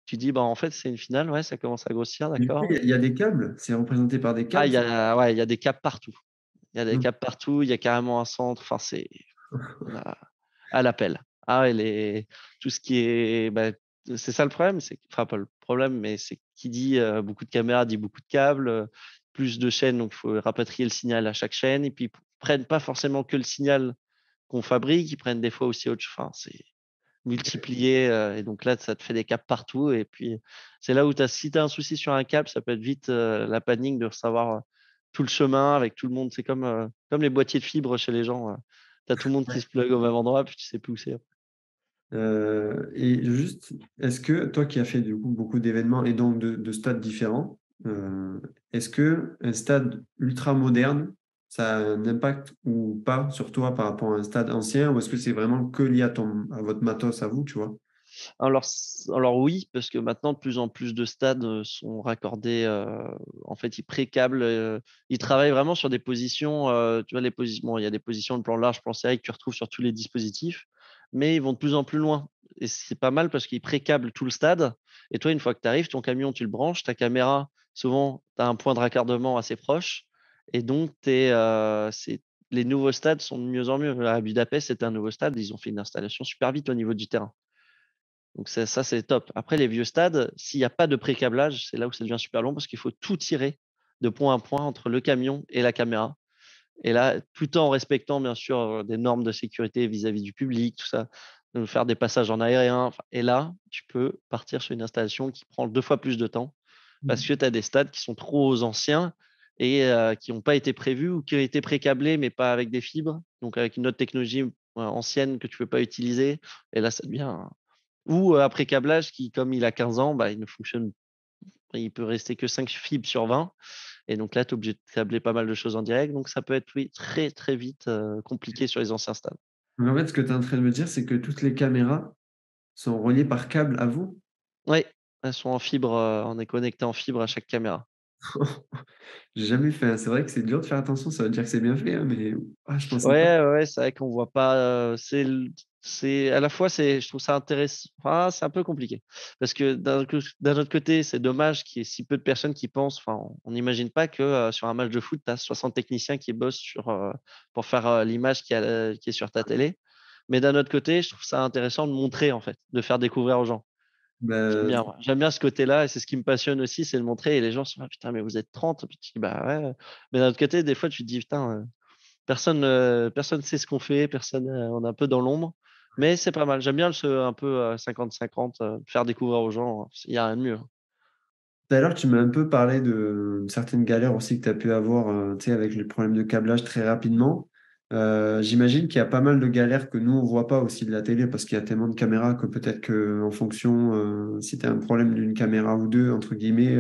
tu dis, bah, en fait, c'est une finale. Ouais, ça commence à grossir, Du coup, d'accord. il y a des câbles, c'est représenté par des Ah, câbles. ouais, il y a des câbles partout. Il y a des Donc, câbles partout, il y a carrément un centre. Enfin, on a à l'appel. Ah ouais, tout ce qui est, bah, c'est ça le problème, enfin pas le problème, mais c'est qui dit beaucoup de caméras dit beaucoup de câbles, plus de chaînes, donc il faut rapatrier le signal à chaque chaîne, et puis ils prennent pas forcément que le signal qu'on fabrique, ils prennent des fois aussi autre chose. Enfin, c'est multiplié, et donc là, ça te fait des câbles partout, et puis c'est là où si tu as un souci sur un câble, ça peut être vite la panique de savoir tout le chemin avec tout le monde. C'est comme les boîtiers de fibres chez les gens. Tu as tout le monde qui se plug au même endroit, puis tu sais plus où c'est. et juste, est-ce que toi qui as fait du coup beaucoup d'événements et donc de stades différents, est-ce que un stade ultra moderne, ça a un impact ou pas sur toi par rapport à un stade ancien, ou est-ce que c'est vraiment que lié à votre matos à vous, tu vois? Alors oui, parce que maintenant, de plus en plus de stades sont raccordés. En fait, ils pré-câblent. Ils travaillent vraiment sur des positions. Tu vois, les positions. Bon, il y a des positions de plan large, plan serré que tu retrouves sur tous les dispositifs, mais ils vont de plus en plus loin. Et c'est pas mal parce qu'ils pré-câblent tout le stade. Et toi, une fois que tu arrives, ton camion, tu le branches. Ta caméra, souvent, tu as un point de raccordement assez proche. Et donc, les nouveaux stades sont de mieux en mieux. À Budapest, c'était un nouveau stade. Ils ont fait une installation super vite au niveau du terrain. Donc ça, c'est top. Après, les vieux stades, s'il n'y a pas de pré-câblage, c'est là où ça devient super long parce qu'il faut tout tirer de point à point entre le camion et la caméra. Et là, tout en respectant bien sûr des normes de sécurité vis-à-vis du public, tout ça, de faire des passages en aérien. Et là, tu peux partir sur une installation qui prend 2 fois plus de temps parce que tu as des stades qui sont trop anciens et qui n'ont pas été prévus ou qui ont été pré-câblés mais pas avec des fibres, donc avec une autre technologie ancienne que tu ne peux pas utiliser. Et là, ça devient ou après câblage qui, comme il a 15 ans, bah, il ne fonctionne il peut rester que 5 fibres sur 20 et donc là, tu es obligé de câbler pas mal de choses en direct, donc ça peut être, oui, très, très vite, compliqué sur les anciens stades. Donc, en fait, ce que tu es en train de me dire, c'est que toutes les caméras sont reliées par câble à vous? Oui, elles sont en fibre, on est connecté en fibre à chaque caméra. J'ai jamais fait, hein. C'est vrai que c'est dur de faire attention, ça veut dire que c'est bien fait, hein, mais je pensais pas. Ouais, ouais, c'est vrai qu'on voit pas, c'est à la fois, je trouve ça intéressant, enfin, c'est un peu compliqué parce que d'un autre côté, c'est dommage qu'il y ait si peu de personnes qui pensent, enfin, on n'imagine pas que, sur un match de foot, tu as 60 techniciens qui bossent pour faire, l'image qui est sur ta télé. Mais d'un autre côté, je trouve ça intéressant de montrer, en fait, de faire découvrir aux gens. J'aime Bah, bien, ouais. J'aime bien ce côté-là et c'est ce qui me passionne aussi, c'est de montrer et les gens sont là: «Putain, mais vous êtes 30?» Puis tu dis: «Bah, ouais». Mais d'un autre côté, des fois, tu te dis: «Putain, personne sait ce qu'on fait, personne, on est un peu dans l'ombre, mais c'est pas mal. J'aime bien un peu 50-50, faire découvrir aux gens, il y a rien de mieux, hein. tout à l'heure, tu m'as un peu parlé de certaines galères aussi que tu as pu avoir, tu sais, avec les problèmes de câblage très rapidement. J'imagine qu'il y a pas mal de galères que nous, on voit pas aussi de la télé parce qu'il y a tellement de caméras que peut-être que en fonction, si tu as un problème d'une caméra ou deux, entre guillemets,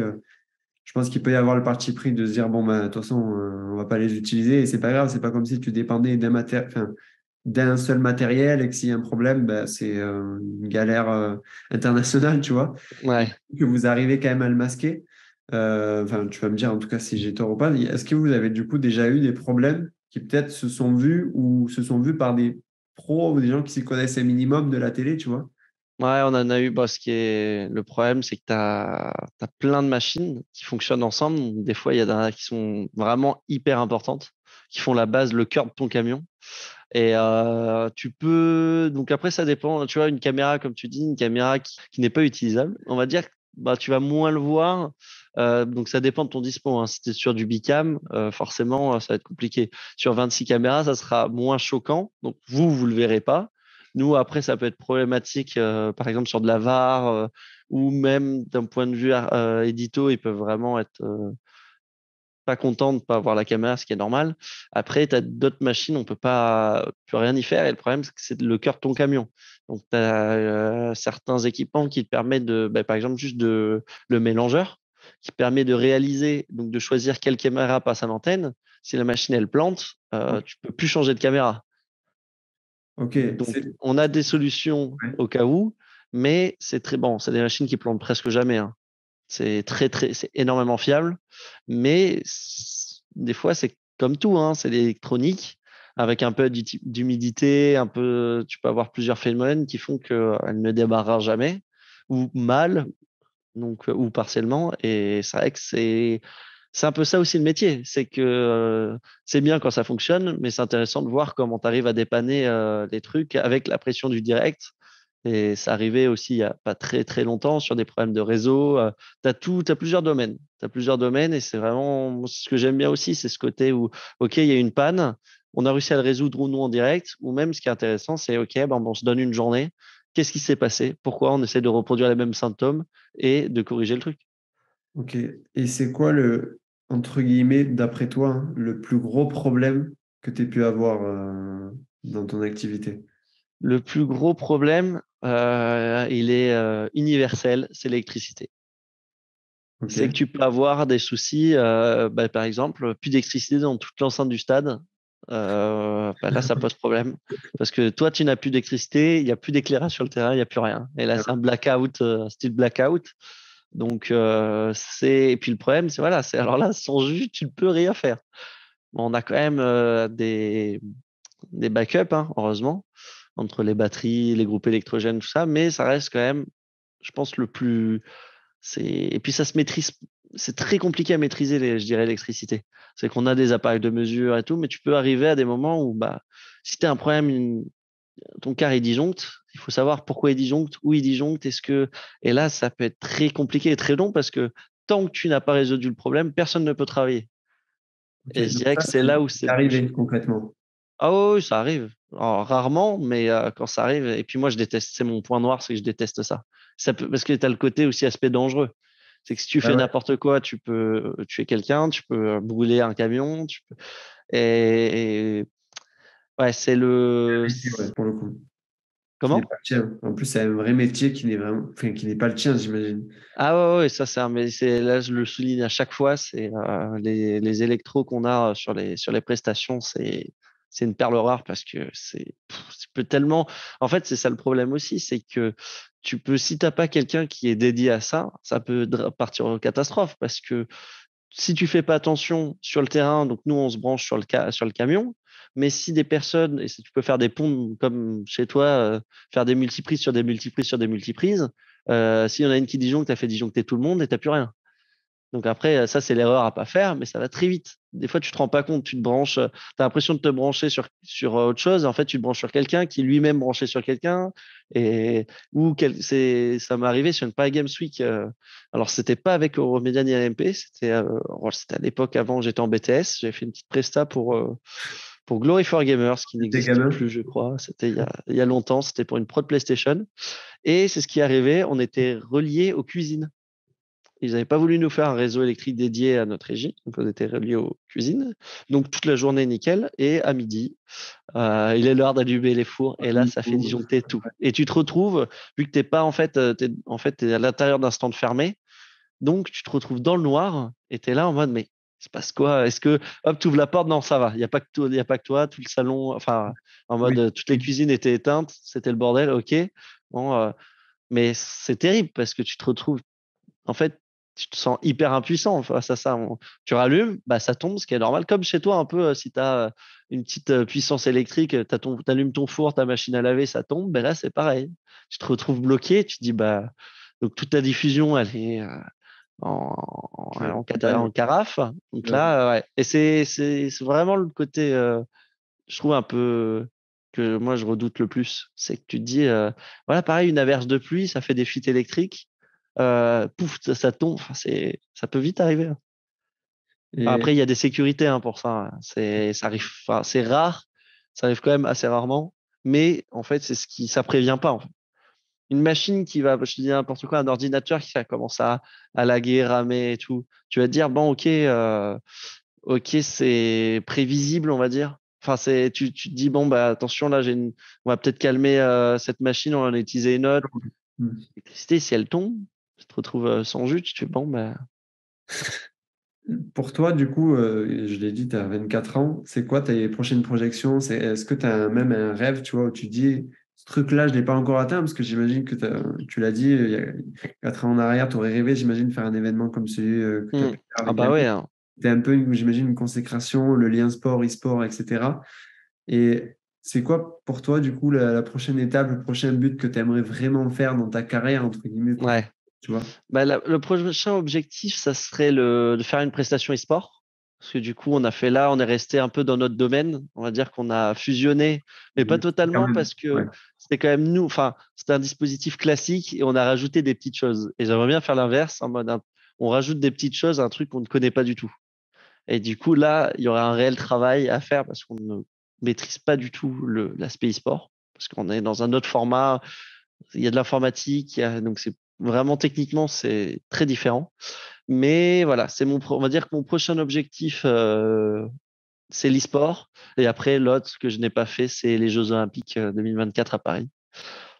je pense qu'il peut y avoir le parti pris de se dire, bon, bah, de toute façon, on va pas les utiliser et c'est pas grave, c'est pas comme si tu dépendais d'un seul matériel et que s'il y a un problème, bah, c'est une galère internationale, tu vois, Ouais. que vous arrivez quand même à le masquer. Enfin, tu vas me dire en tout cas si j'ai tort ou pas. Est-ce que vous avez du coup déjà eu des problèmes qui peut-être se sont vus ou se sont vus par des pros ou des gens qui s'y connaissent un minimum de la télé, tu vois? Ouais, on en a eu. Bah, ce qui est le problème, c'est que tu as plein de machines qui fonctionnent ensemble. Donc, des fois, il y en a qui sont vraiment hyper importantes, qui font la base, le cœur de ton camion. Et tu peux. Donc, après, ça dépend. Tu vois, une caméra, comme tu dis, une caméra qui n'est pas utilisable, on va dire que bah, tu vas moins le voir. Donc, ça dépend de ton dispo, hein. Si tu es sur du bicam, forcément, ça va être compliqué. Sur 26 caméras, ça sera moins choquant. Donc, vous le verrez pas. Nous, après, ça peut être problématique, par exemple, sur de la VAR, ou même d'un point de vue édito, ils peuvent vraiment être pas contents de pas avoir la caméra, ce qui est normal. Après, tu as d'autres machines, on peut rien y faire. Et le problème, c'est que c'est le cœur de ton camion. Donc, tu as certains équipements qui te permettent bah, par exemple, juste le mélangeur, qui permet de réaliser, donc de choisir quelle caméra passe à l'antenne. Si la machine, elle plante, tu peux plus changer de caméra. Ok, Donc, on a des solutions ouais. au cas où, mais c'est très bon. C'est des machines qui plantent presque jamais, hein. C'est énormément fiable, mais des fois, c'est comme tout, hein, c'est l'électronique, avec un peu d'humidité, un peu, tu peux avoir plusieurs phénomènes qui font qu'elle ne démarrera jamais, ou mal, donc, ou partiellement. Et c'est vrai que c'est un peu ça aussi le métier, c'est que c'est bien quand ça fonctionne, mais c'est intéressant de voir comment tu arrives à dépanner les trucs avec la pression du direct. Et ça arrivait aussi il n'y a pas très très longtemps sur des problèmes de réseau. Tu as plusieurs domaines. Tu as plusieurs domaines et c'est vraiment ce que j'aime bien aussi, c'est ce côté où, OK, il y a une panne, on a réussi à le résoudre ou non en direct, ou même ce qui est intéressant, c'est OK, ben, on se donne une journée. Qu'est-ce qui s'est passé? Pourquoi on essaie de reproduire les mêmes symptômes et de corriger le truc? Ok. Et c'est quoi entre guillemets, d'après toi, hein, le plus gros problème que tu aies pu avoir dans ton activité? Le plus gros problème, il est universel, c'est l'électricité. Ok. C'est que tu peux avoir des soucis, bah, par exemple, plus d'électricité dans toute l'enceinte du stade. Bah là, ça pose problème. Parce que toi, tu n'as plus d'électricité, il n'y a plus d'éclairage sur le terrain, il n'y a plus rien. Et là, c'est un blackout, style blackout. Donc, et puis le problème, c'est voilà, c'est alors là, sans jus, tu ne peux rien faire. Bon, on a quand même des backups, hein, heureusement, entre les batteries, les groupes électrogènes, tout ça, mais ça reste quand même, je pense, le plus. Et puis ça se maîtrise. C'est très compliqué à maîtriser, je dirais, l'électricité. C'est qu'on a des appareils de mesure et tout, mais tu peux arriver à des moments où, bah, si tu as un problème, ton car il disjoncte, il faut savoir pourquoi il disjoncte, où il disjoncte, Et là, ça peut être très compliqué et très long parce que tant que tu n'as pas résolu le problème, personne ne peut travailler. Ok. Et je Donc dirais ça, que c'est c'est là où c'est le plus arrivé chiant. concrètement. Ah oui, oui, ça arrive. Alors, rarement, mais quand ça arrive, et puis moi je déteste, c'est mon point noir, c'est que je déteste ça. Parce que tu as le côté aussi aspect dangereux. C'est que si tu Ah fais ouais. n'importe quoi, tu peux tuer quelqu'un, tu peux brûler un camion, et ouais, c'est le. Métier, ouais, pour le coup. Qui n'est Comment? pas le tien. En plus, c'est un vrai métier qui n'est vraiment, enfin, qui n'est pas le tien, j'imagine. Ah ouais, ouais, ça mais là je le souligne à chaque fois, c'est les électros qu'on a sur les prestations, c'est une perle rare parce que tu peux tellement. En fait, c'est ça le problème aussi, c'est que tu peux, si t'as pas quelqu'un qui est dédié à ça, ça peut partir en catastrophe parce que si tu fais pas attention sur le terrain, donc nous on se branche sur le camion, mais si des personnes, et si tu peux faire des ponts comme chez toi, faire des multiprises sur des multiprises sur des multiprises, s'il y en a une qui disjoncte, tu as fait disjoncter tout le monde et tu plus rien. Donc après, ça, c'est l'erreur à pas faire, mais ça va très vite. Des fois, tu te rends pas compte, tu te branches, tu as l'impression de te brancher sur autre chose. En fait, tu te branches sur quelqu'un qui lui-même branché sur quelqu'un. Ça m'est arrivé sur une Paris Games Week. Alors, c'était pas avec Euromédia ni LMP, c'était à l'époque avant, j'étais en BTS. J'ai fait une petite presta pour Glory for Gamers, qui T'es n'existe gamin. plus, je crois. C'était il y a longtemps, c'était pour une prod PlayStation. Et c'est ce qui arrivait, on était reliés aux cuisines. Ils n'avaient pas voulu nous faire un réseau électrique dédié à notre régie, donc on était reliés aux cuisines. Donc toute la journée, nickel. Et à midi, il est l'heure d'allumer les fours, et là, ça fait disjoncter tout. Et tu te retrouves, vu que t'es pas t'es à l'intérieur d'un stand fermé, donc tu te retrouves dans le noir, et tu es là en mode, mais il se passe quoi? Est-ce que, hop, tu ouvres la porte? Non, ça va. Il n'y a pas que toi, il y a pas que toi, tout le salon, enfin, en mode, Oui. toutes les cuisines étaient éteintes, c'était le bordel, ok. Bon, mais c'est terrible parce que tu te retrouves en fait, tu te sens hyper impuissant face à ça. Tu rallumes, bah, ça tombe, ce qui est normal. Comme chez toi, un peu, si tu as une petite puissance électrique, tu allumes ton four, ta machine à laver, ça tombe, ben là, c'est pareil. Tu te retrouves bloqué, tu te dis, bah, donc toute ta diffusion, elle est en carafe. Donc là, ouais. Et c'est vraiment le côté, je trouve, un peu que moi, je redoute le plus. C'est que tu te dis, voilà, pareil, une averse de pluie, ça fait des fuites électriques. Pouf, ça tombe. Enfin, ça peut vite arriver. Enfin, Et après, il y a des sécurités pour ça. Ça arrive, enfin, c'est rare. Ça arrive quand même assez rarement. Mais en fait, ça prévient pas. En fait. Une machine qui va, je te dis n'importe quoi, un ordinateur qui va commencer à laguer, ramer et tout. Tu vas te dire, bon, ok, c'est prévisible, on va dire. Enfin, tu te dis, bon, bah, attention, là, on va peut-être calmer cette machine, on va en utiliser une autre. L'électricité, si elle tombe, tu te retrouves sans jus, tu te fais, bon, bah. pour toi, du coup, je l'ai dit, tu as 24 ans. C'est quoi tes prochaines projections? Est-ce que tu as même un rêve, tu vois, où tu dis, ce truc-là, je ne l'ai pas encore atteint, parce que j'imagine que tu l'as dit, il y a 4 ans en arrière, tu aurais rêvé, j'imagine, de faire un événement comme celui que tu as pu faire Ah avec bah Amine. ouais. Hein. C'était un peu, j'imagine, une consécration, le lien sport, e-sport, etc. Et c'est quoi pour toi, du coup, la prochaine étape, le prochain but que tu aimerais vraiment faire dans ta carrière, entre guillemets, Ouais. tu vois? Bah, le prochain objectif, ça serait de faire une prestation e-sport. Parce que du coup, on est resté un peu dans notre domaine. On va dire qu'on a fusionné, mais pas Quand totalement même, parce que ouais. c'était quand même nous. Enfin, c'était un dispositif classique et on a rajouté des petites choses. Et j'aimerais bien faire l'inverse, en mode on rajoute des petites choses à un truc qu'on ne connaît pas du tout. Et du coup, là, il y aurait un réel travail à faire parce qu'on ne maîtrise pas du tout l'aspect e-sport. Parce qu'on est dans un autre format, il y a de l'informatique, donc c'est vraiment techniquement, c'est très différent. Mais voilà, on va dire que mon prochain objectif, c'est l'e-sport. Et après, l'autre que je n'ai pas fait, c'est les Jeux Olympiques 2024 à Paris.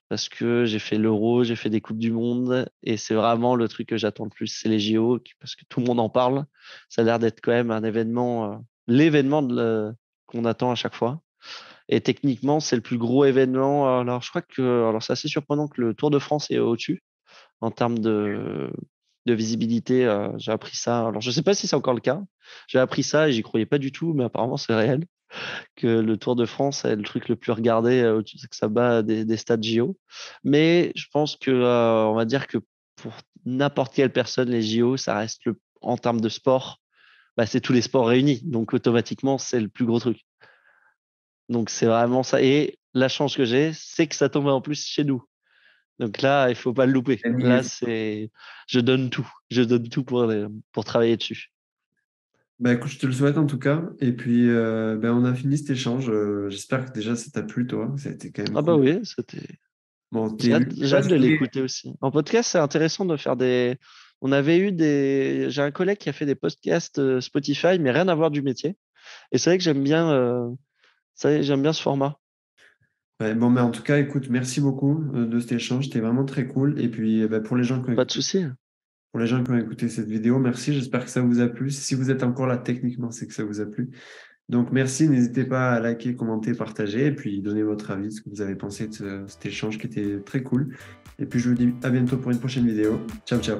Parce que j'ai fait l'Euro, j'ai fait des Coupes du Monde, et c'est vraiment le truc que j'attends le plus, c'est les JO, parce que tout le monde en parle. Ça a l'air d'être quand même un événement, l'événement qu'on attend à chaque fois. Et techniquement, c'est le plus gros événement. Alors, je crois alors c'est assez surprenant que le Tour de France est au-dessus en termes de visibilité. J'ai appris ça. Alors, je ne sais pas si c'est encore le cas. J'ai appris ça et j'y croyais pas du tout, mais apparemment, c'est réel que le Tour de France est le truc le plus regardé, que ça bat des stades JO. Mais je pense que, on va dire que pour n'importe quelle personne, les JO, ça reste en termes de sport, bah, c'est tous les sports réunis. Donc, automatiquement, c'est le plus gros truc. Donc, c'est vraiment ça. Et la chance que j'ai, c'est que ça tombe en plus chez nous. Donc là, il faut pas le louper. Là, je donne tout. Je donne tout pour travailler dessus. Bah, écoute, je te le souhaite en tout cas. Et puis, on a fini cet échange. J'espère que déjà ça t'a plu, toi. Ça a été quand même Ah bah cool. oui, c'était. Bon, t'es J'ai hâte de l'écouter aussi. En podcast, c'est intéressant de faire des. On avait eu des. J'ai un collègue qui a fait des podcasts Spotify, mais rien à voir du métier. Et c'est vrai que j'aime bien ce format. Ouais, bon, mais en tout cas, écoute, merci beaucoup de cet échange. C'était vraiment très cool. Et puis, pour les gens qui ont Pas de écouté, souci. pour les gens qui ont écouté cette vidéo, merci. J'espère que ça vous a plu. Si vous êtes encore là techniquement, c'est que ça vous a plu. Donc, merci. N'hésitez pas à liker, commenter, partager et puis donner votre avis, ce que vous avez pensé de cet échange qui était très cool. Et puis, je vous dis à bientôt pour une prochaine vidéo. Ciao, ciao.